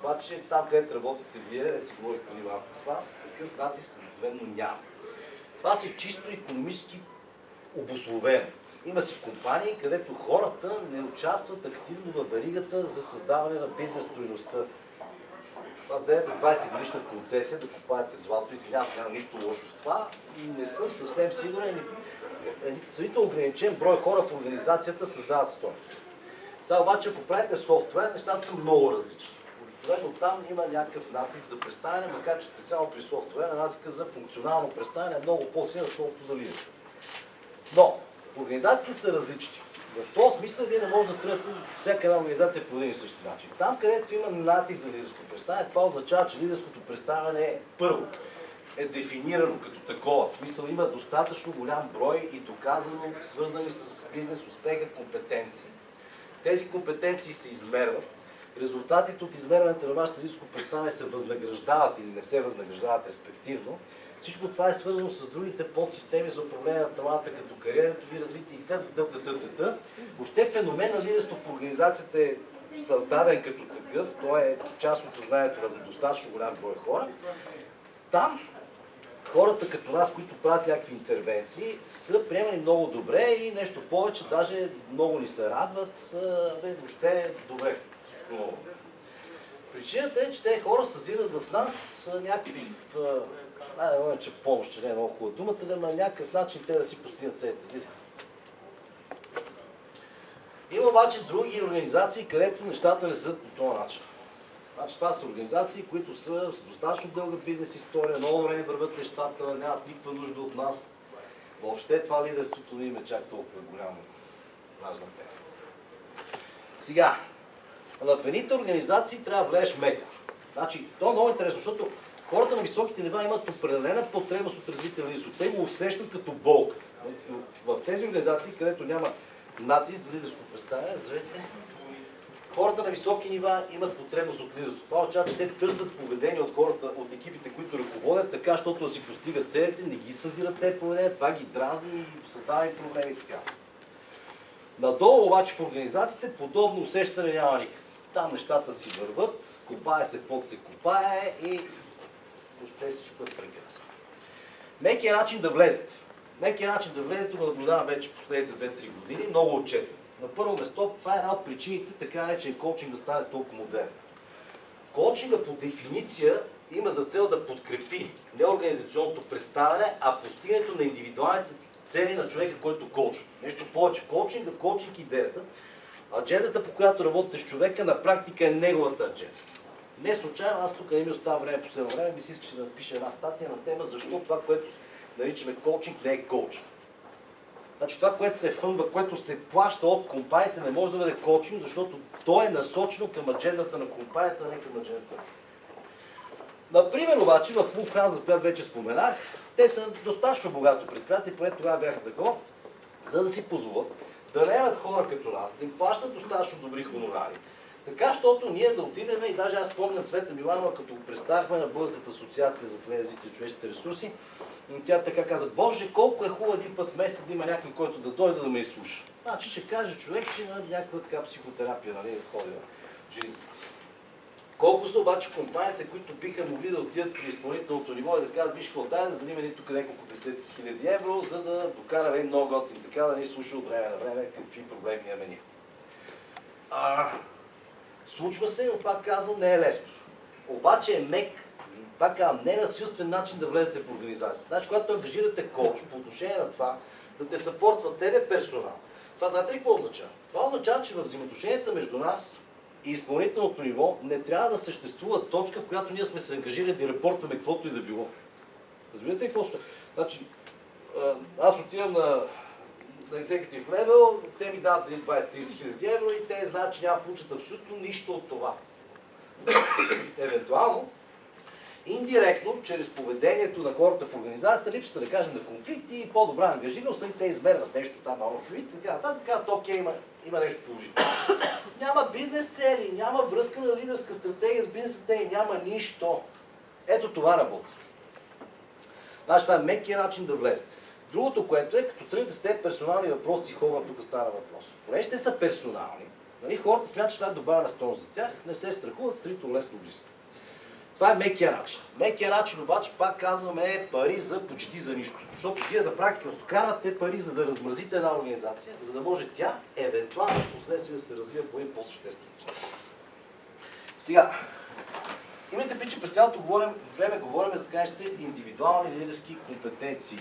Обаче там, където работите вие, да си говорих преди малко с вас, такъв натиск обикновено няма. Това си чисто икономически обусловено. Има си компании, където хората не участват активно във веригата за създаване на бизнес стойността. Това вземете 20 годишна концесия да купаете злато, извинявам се, няма нищо лошо в това. Не съм съвсем сигурен. Самите ограничен брой хора в организацията създават стойност. Сега обаче, ако правите софтуер, нещата са много различни. Обикновено там има някакъв натиск за представяне, макар че специално при софтуера натиска за функционално представяне е много по-силен, отколкото за лидерство. Но организациите са различни. В този смисъл вие не можете да тръгнете всяка една организация по един и същи начин. Там, където има натиск за лидерско представяне, това означава, че лидерското представяне е първо. Е дефинирано като такова. В смисъл има достатъчно голям брой и доказано свързани с бизнес успеха компетенции. Тези компетенции се измерват. Резултатите от измерването на вашето лидерско представяне се възнаграждават или не се възнаграждават респективно. Всичко това е свързано с другите подсистеми за управление на таланта, като кариерното ви развитие и т.т. Въобще феномен на лидерство в организацията е създаден като такъв. Той е част от съзнанието на достатъчно голям брой хора. Там хората като нас, които правят някакви интервенции, са приемани много добре и нещо повече, даже много ни се радват. Въобще добре. Много. Причината е, че тези хора съзират в нас някакви, че помощ, че не е много хубава думата, но на някакъв начин те да си постигнат целите. Има обаче други организации, където нещата не са по този начин. Значи, това са организации, които са с достатъчно дълга бизнес история, много време върват нещата, нямат никаква нужда от нас. Въобще това лидерството не им е чак толкова голямо важна тема. Сега, в едните организации трябва да влезеш меко. Значи, то е много интересно, защото хората на високите нива имат определена потребност от развитие на лидерство. Те го усещат като болка. В тези организации, където няма натиск за лидерско представяне, здравейте, хората на високи нива имат потребност от лидерство. Това означава, че те търсят поведение от хората, от екипите, които ръководят, така, защото да си постигат целите, не ги съзират те поведение, това ги дразни и създава и проблеми и така. Надолу обаче в организациите подобно усещане няма никъде. Там нещата си върват, копае се каквото се копае и въобще всичко е прекрасно. Мекият начин да влезете. Мекият начин да влезете го наблюдавам вече последните 2-3 години, много отчетно. На първо место, това е една от причините, така наречен коучинг да стане толкова модерен. Коучинга по дефиниция има за цел да подкрепи не организационното представяне, а постигането на индивидуалните цели на човека, който коучва. Нещо повече. В коучинг идеята, аджендата, по която работите с човека, на практика е неговата адженда. Не случайно, аз тук не ми остава време последно време, ми си искаше да напиша една статия на тема, защо това, което наричаме коучинг, не е коучинг. Значи това, което се фънва, което се плаща от компаниите, не може да бъде коучинг, защото то е насочено към аджендата на компанията, а не към аджендата на човека. Например, обаче, в Lufthansa, за която вече споменах, те са достатъчно богато предприятие, поне тогава бяха такова, за да си позволят да наемат хора като нас, да им плащат достатъчно добри хонорари. Така, защото ние да отидем и даже аз спомням Цвета Миланова, като го представихме на Българската асоциация за управление развитие на човешките ресурси, тя така каза: Боже, колко е хубаво един път в месеца да има някой, който да дойде да ме изслуша. Значи ще каже човек, че на някаква така психотерапия, нали, да ходи на жилица. Колко са обаче компаниите, които биха могли да отидат при изпълнителното ниво и да кажат: виж какво, дай да занимем тук няколко десетки хиляди евро, за да докараме много готин така, да ни слуша от време на време какви проблеми имаме ние. Случва се, но пак казвам, не е лесно. Обаче е мек, пак казвам, не е насилствен начин да влезете в организация. Значи, когато ангажирате коуч по отношение на това, да те съпортва тебе персонал, това знаете ли какво означава? Това означава, че в взаимоотношенията между нас и изпълнителното ниво не трябва да съществува точка, в която ние сме се ангажирали да репортваме каквото и да било. Разбирате ли какво? Значи, аз отивам на executive level, те ми дават 20-30 хиляди евро и те знаят, че няма да получат абсолютно нищо от това. Евентуално, индиректно, чрез поведението на хората в организацията, липсата, да кажем, на конфликти и по-добра ангажираност, те измерват нещо там малко и така, окей, има нещо положително. Няма бизнес цели, няма връзка на лидерска стратегия с бизнес стратегия, няма нищо. Ето това работа. Значи това е мекия начин да влезе. Другото, което е, като тръгнете с тези персонални въпроси, хора, тук става въпрос. Понеже те са персонални, Нали? Хората смятат, че това е добавена стойност за тях, не се страхуват, сравнително лесно влизат. Това е мекия начин. Мекия начин обаче, пак казваме, е пари за почти за нищо. Защото вие на практика вкарвате пари, за да размразите една организация, за да може тя евентуално в последствие да се развива по един по-съществен начин. Сега, имайте предвид, че през цялото време говорим за така наречените индивидуални лидерски компетенции.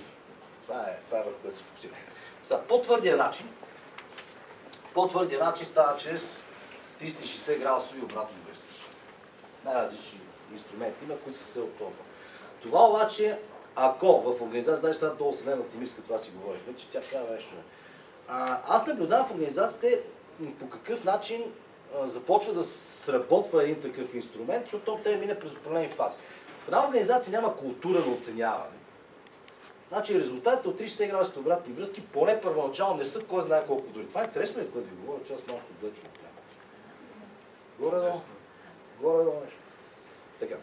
Това е върху което се фокусира. Сега, по-твърдия начин става чрез 360 градусови обратни връзки. Най-различни инструменти има, които са се от това. Това обаче, ако в организация, значи сега долу Вселена Тимиска, това си говорихме, че тя трябва нещо. Аз наблюдавам в организациите по какъв начин започва да сработва един такъв инструмент, защото той трябва да мине през определени фази. В една организация няма култура на оценяване. Значи резултатите от 360 градусите обратни връзки поне първоначално не са кой знае колко дори. Това е интересно ли, което ви говоря, че аз малко отвлечено отляво. Горе-долу нещо. Така.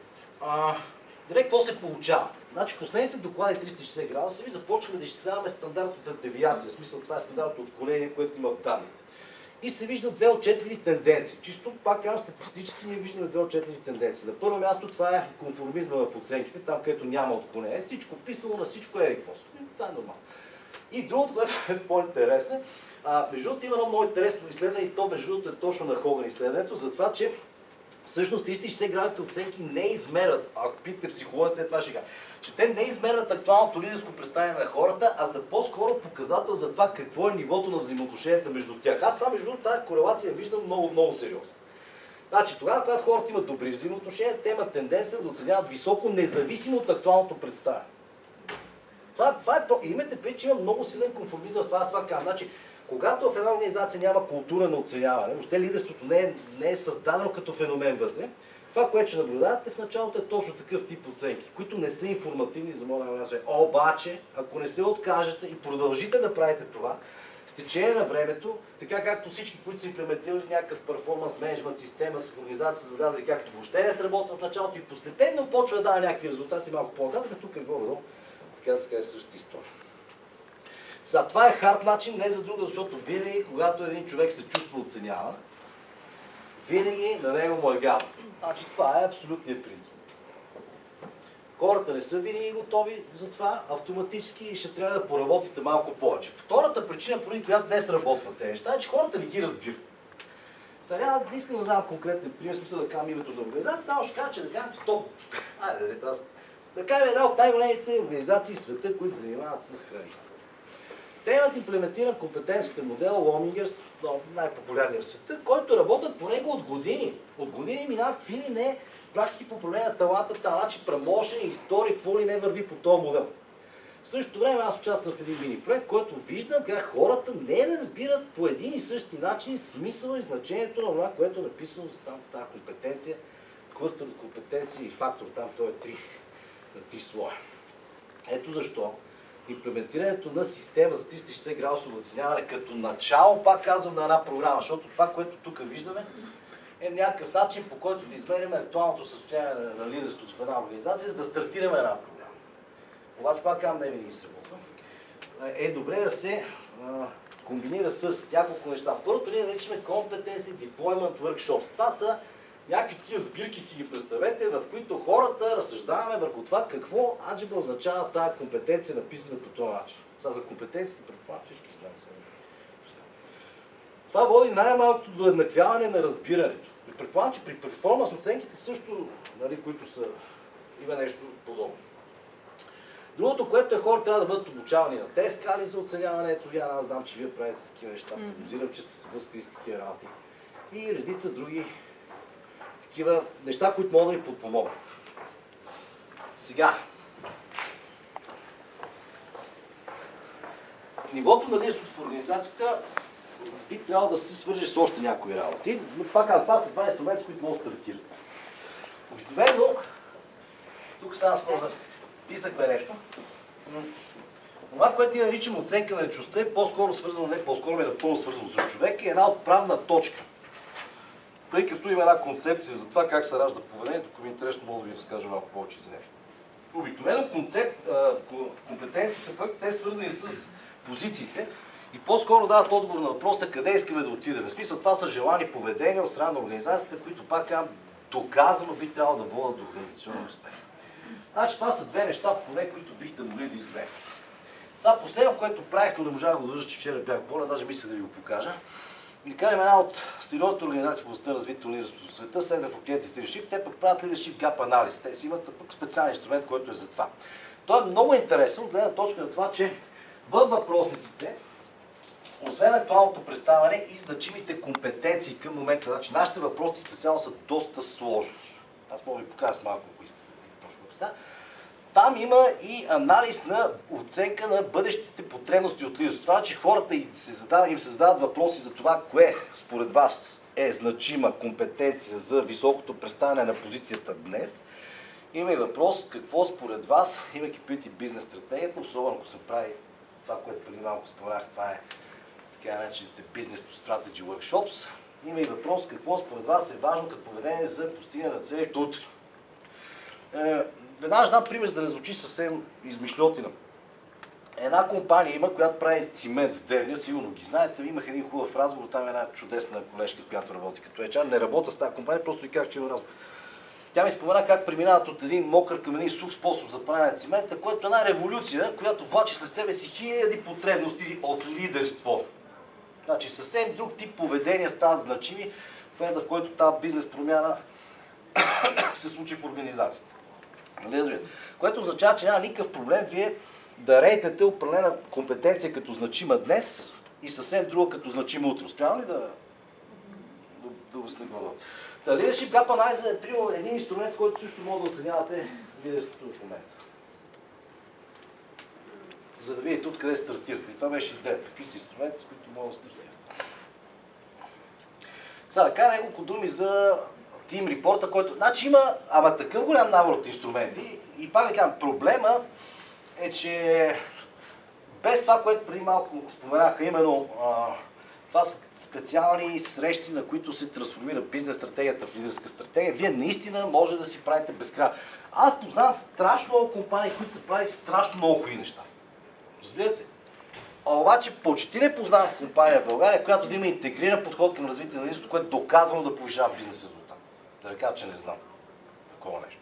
Директ какво се получава? Значи последните доклади 360 градуса ви започваме да изчисляваме стандартната девиация. В смисъл това е стандартното отклонение, което има в данните. И се виждат две отчетливи тенденции. Чисто пак казвам, статистически ние виждаме две отчетливи тенденции. На първо място това е конформизма в оценките, там където няма отклонение. Всичко писано на всичко е какво. Това е нормално. И другото, което е по-интересно, между другото има едно много интересно изследване и то между другото е точно на Хоган изследването, за това, че всъщност 360 градусните оценки не измерят, ако питате психолозите, това ще кажа, че те не измерят актуалното лидерско представяне на хората, а са по-скоро показател за това какво е нивото на взаимоотношенията между тях. Аз това между тази корелация виждам много сериозно. Значи тогава, когато хората имат добри взаимоотношения, те имат тенденция да оценяват високо, независимо от актуалното представяне. Имате предвид, че има много силен конформизъм в това, аз това казвам. Значи, когато в една организация няма култура на оценяване, въобще лидерството не е създадено като феномен вътре, това, което ще наблюдавате в началото е точно такъв тип оценки, които не са информативни за моя организация. Обаче, ако не се откажете и продължите да правите това, с течение на времето, така както всички, които са имплементирали някакъв перформанс менеджмент система с организация, са забелязали как въобще не сработва в началото и постепенно почва да дава някакви резултати малко по-нататък, тук е горе-долу, така да се каже същата история. Сега, това е хард начин, не за друго, защото винаги, когато един човек се чувства оценяван, винаги на него му е гадно. Значи това е абсолютният принцип. Хората не са винаги готови за това, автоматически ще трябва да поработите малко повече. Втората причина, поради която днес работват тези неща, е, че хората не ги разбират. Сега не искам да дам конкретен пример, смисъл да кажам името на организация, само ще кажа, че да кажем в топ. Да кажем една от най-големите организации в света, които се занимават с храни. Те имат имплементиран компетентностен модел Ломингерс, най-популярният в света, който работят по него от години. От години минават какви ли не практики по управление на таланта, значи промоушени, истории, какво ли не върви по този модел. В същото време аз участвам в един мини проект, който виждам как хората не разбират по един и същи начин смисъла и значението на това, което е написано за там в тази компетенция, клъстър от компетенции и фактор, там той е на 3 слоя. Ето защо имплементирането на система за 360 градусово оценяване като начало, пак казвам, на една програма, защото това, което тук виждаме, е някакъв начин, по който да измерим актуалното състояние на лидерството в една организация, за да стартираме една програма. Обаче пак казвам, не винаги сработва. Е добре да се комбинира с няколко неща. Първото ние наричаме Competency Deployment Workshops. Това са някакви такива сбирки, си ги представете, в които хората разсъждаваме върху това какво аджиба означава тази компетенция, написана по този начин. Сега за компетенциите, предполагам, всички знаят. Това води най-малкото до еднаквяване на разбирането. Предполагам, че при перформанс оценките също, нали, които са, има нещо подобно. Другото, което е, хора трябва да бъдат обучавани на тези скали за оценяването. Аз знам, че вие правите такива неща, подозирам, че сте се сблъскали с такива работи. И редица други такива неща, които могат да ви подпомогнат. Сега, нивото на лидерството в организацията би трябвало да се свърже с още някои работи. Но пак това са два инструмента, с които могат да стартират. Обикновено, тук сега скоро писахме нещо. Това, което ние наричаме оценка на личността е по-скоро свързано, не по-скоро е напълно свързано с човека, е една отправна точка. Тъй като има една концепция за това как се ражда поведението, ако ми е интересно, мога да ви разкажа малко повече за него. Обикновено компетенциите, които те са свързани с позициите, и по-скоро дават отговор на въпроса къде искаме да отидем. В смисъл, това са желани поведения от страна на организацията, които пак доказано би трябвало да водят до организационен успех. Значи това са две неща, поне които бихте могли да извлечете. Сега последно, което правих, но не можах да го държа, че вчера бях болен, даже мисля да ви го покажа. Да кажем една от сериозните организации в областта на развитието на лидерството в света, Center for Creative Leadership, те пък правят Leadership Gap анализ. Те си имат пък специален инструмент, който е за това. Той е много интересен от гледна точка на това, че във въпросниците, освен актуалното представяне и значимите компетенции към момента, значи нашите въпроси специално са доста сложни. Аз мога да ви покажа с малко, ако искате точно представя. Там има и анализ на оценка на бъдещите потребности от лидерство. Това, че хората им се задават въпроси за това, кое според вас е значима компетенция за високото представяне на позицията днес. Има и въпрос какво според вас, имайки предвид бизнес стратегията, особено ако се прави това, което преди малко споменах, това е така наречените Business to Strategy Workshops. Има и въпрос какво според вас е важно като поведение за постигане на целите утре. Веднага ще дам пример, за да не звучи съвсем измишльотина. Една компания има, която прави цимент в Девня, сигурно ги знаете. Имах един хубав разговор, там е една чудесна колежка, която работи като HR. Не работя с тази компания, просто и казах, че има разговор. Тя ми спомена как преминават от един мокър към един сух способ за правене на цимента, което е една революция, която влачи след себе си хиляди потребности от лидерство. Значи съвсем друг тип поведения стават значими в момента, в който тази бизнес промяна се случи в организацията. Нали, което означава, че няма никакъв проблем вие да рейтнете определена компетенция като значима днес и съвсем друга като значима утре. Успявам ли да го снегодам? Leadership Gap Analysis е примерно един инструмент, с който също може да оценявате лидерството в момента. За да видите откъде стартирате. И това беше идеята. Какви са инструменти, с които може да стартирате. Сега да кажа няколко думи за Team Report, който... Значи има такъв голям набор от инструменти и пак да кажам, проблема е, че без това, което преди малко споменаха, именно това са специални срещи, на които се трансформира бизнес стратегията в лидерска стратегия. Вие наистина може да си правите безкрай. Аз познавам страшно много компании, които са правили страшно много хубави неща. Разбирате? Обаче почти не познавам в компания в България, която да има интегриран подход към развитие на лидерството, което е доказано да повишава бизнес резултат. Да не кажа, че не знам такова нещо.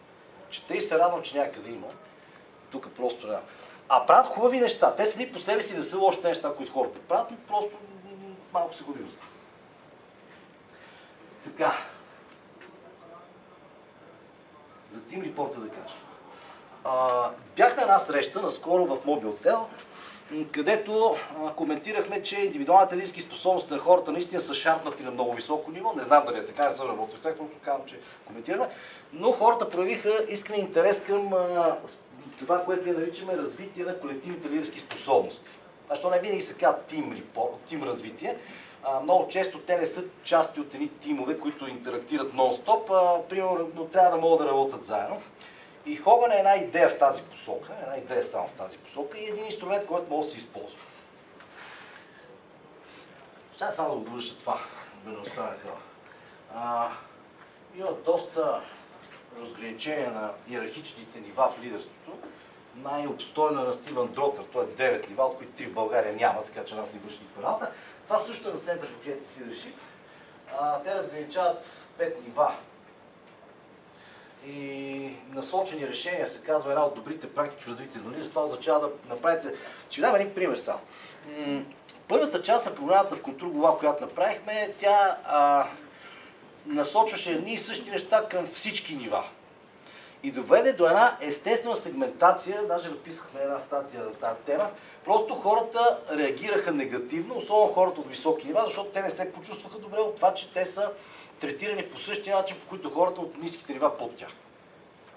Чета и се радвам, че някъде има. Тук просто няма. А правят хубави неща. Те сами по себе си не са лошите неща, които хората правят, но просто малко се губим. Така. За Team Report да кажа. Бях на една среща наскоро в Мобилтел, където коментирахме, че индивидуалните лидерски способности на хората наистина са шарпнати на много високо ниво. Не знам дали е така, не съм работил. Просто казвам, че коментираме. Но хората проявиха искрен интерес към това, което ние наричаме развитие на колективните лидерски способности. Защо не винаги се казва тим развитие. Много често те не са части от едни тимове, които интерактират нон-стоп, примерно, но трябва да могат да работят заедно. И Хоган е една идея в тази посока, една идея само в тази посока и един инструмент, който може да се използва. Ще само да го довърша това, да не остане това. Има доста разграничения на иерархичните нива в лидерството. Най-обстойно е на Стивън Дротър, той е 9 нива, от които 3 в България няма, така че нас не върши никаква работа. Това също е на Center for Creative Leadership. Те разграничават 5 нива. И насочени решения се казва една от добрите практики в развитие на лидерство. Това означава да направите... Ще ви дам един пример само. Първата част на програмата в Контур, която направихме, тя насочваше едни и същи неща към всички нива. И доведе до една естествена сегментация, даже написахме една статия за тази тема, просто хората реагираха негативно, особено хората от високи нива, защото те не се почувстваха добре от това, че те са третирани по същия начин, по който хората от ниските нива под тях.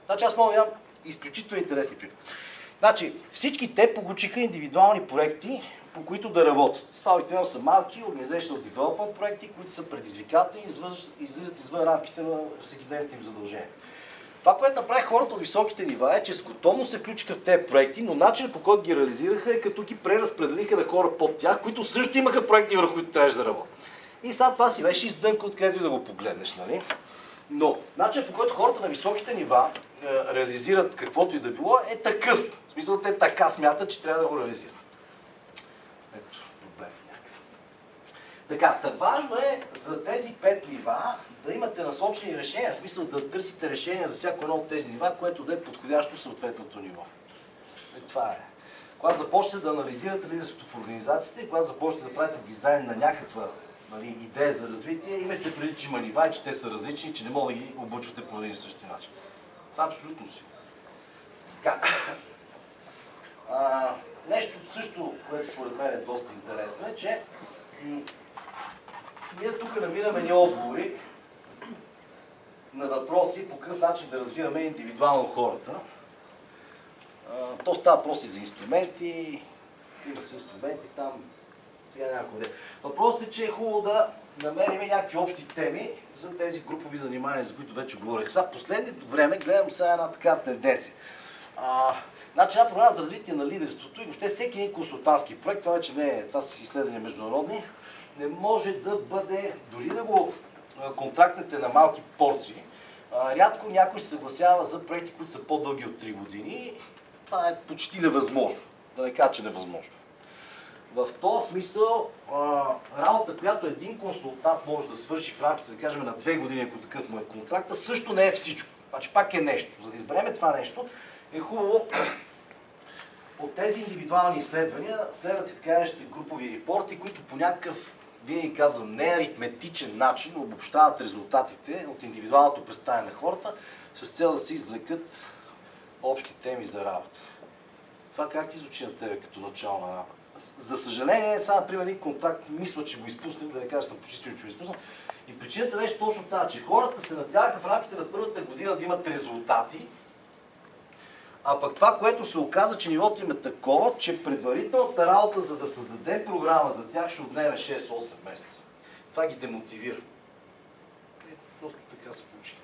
Значи аз мога да дам изключително интересни примери. Значи всички те получиха индивидуални проекти, по които да работят. Това обикновено са малки organizational development проекти, които са предизвикателни и излизат извън рамките на всекидневните им задължения. Това, което направи хората от високите нива е, че с готовност се включиха в тези проекти, но начинът по който ги реализираха е като ги преразпределиха на хора под тях, които също имаха проекти, върху които трябваше да работят. И сега това си беше издънка, откъдето да го погледнеш, нали? Но начинът по който хората на високите нива реализират каквото и да било е такъв. В смисъл, те така смятат, че трябва да го реализират. Ето, проблем. Така, важно е за тези 5 нива да имате насочени решения, в смисъл да търсите решения за всяко едно от тези нива, което да е подходящо съответното ниво. И това е. Когато започнете да анализирате лидерството в организацията и когато започнете да правите дизайн на някаква идея за развитие, имайте преди, че има нива и че те са различни, че не мога да ги обучвате по един и същи начин. Това е абсолютно си. Нещо също, което според мен е доста интересно е, че ние тук намираме ни отговори на въпроси по какъв начин да развиваме индивидуално хората. То става въпроси за инструменти, има си инструменти там, сега някакво. Въпросът е, че е хубаво да намерим някакви общи теми за тези групови занимания, за които вече говорих. Сега, последното време гледам сега една така тенденция. Значи една програма за развитие на лидерството и въобще всеки един консултантски проект, това вече не е, това са изследвания международни, не може да бъде, дори да го контрактнете на малки порции, рядко някой се съгласява за проекти, които са по-дълги от 3 години. Това е почти невъзможно, да не кажа, че невъзможно. В този смисъл, работа, която един консултант може да свърши в рамките, да кажем, на 2 години, ако такъв му е контракта, също не е всичко. Значи пак е нещо. За да изберем това нещо, е хубаво от тези индивидуални изследвания следват и така наречените групови репорти, които по някакъв, винаги казвам, не аритметичен начин обобщават резултатите от индивидуалното представяне на хората с цел да се извлекат общи теми за работа. Това как ти звучи на тебе като начало на работа? За съжаление, сега, например, един контакт мисля, че го изпуснах, да не кажа, съм почти сигурен, че го изпуснах. И причината беше точно тази, че хората се надяваха в рамките на първата година да имат резултати, а пък това, което се оказа, че нивото им е такова, че предварителната работа, за да създадем програма за тях, ще отнеме 6-8 месеца. Това ги демотивира. Просто така се получи.